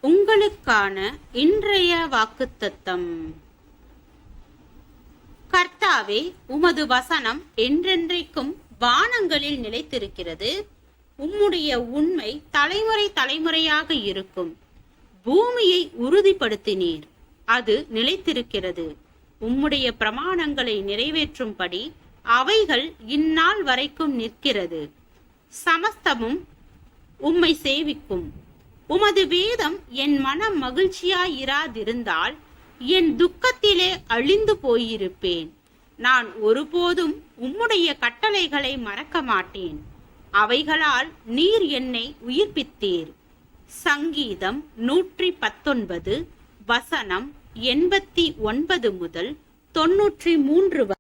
உங்களுக்கான இன்றைய வாக்குத்தத்தம். கர்த்தாவே, உமது வசனம் என்றென்றைக்கும் வானங்களில் நிலைத்திருக்கிறது. உம்முடைய உண்மை தலைமுறை தலைமுறையாக இருக்கும். பூமியை உறுதிப்படுத்தினீர், அது நிலைத்திருக்கிறது. உம்முடைய பிரமாணங்களை நிறைவேற்றும்படி அவைகள் இந்நாள் வரைக்கும் நிற்கிறது. சமஸ்தமும் உம்மை சேவிக்கும். உமது வேதம் என் மனம் மகிழ்ச்சியாயிராதிருந்தால் என் துக்கத்திலே அழிந்து போயிருப்பேன். நான் ஒருபோதும் உம்முடைய கட்டளைகளை மறக்க மாட்டேன். அவைகளால் நீர் என்னை உயிர்ப்பித்தீர். சங்கீதம் 119 வசனம் 89 முதல் 93 வரை.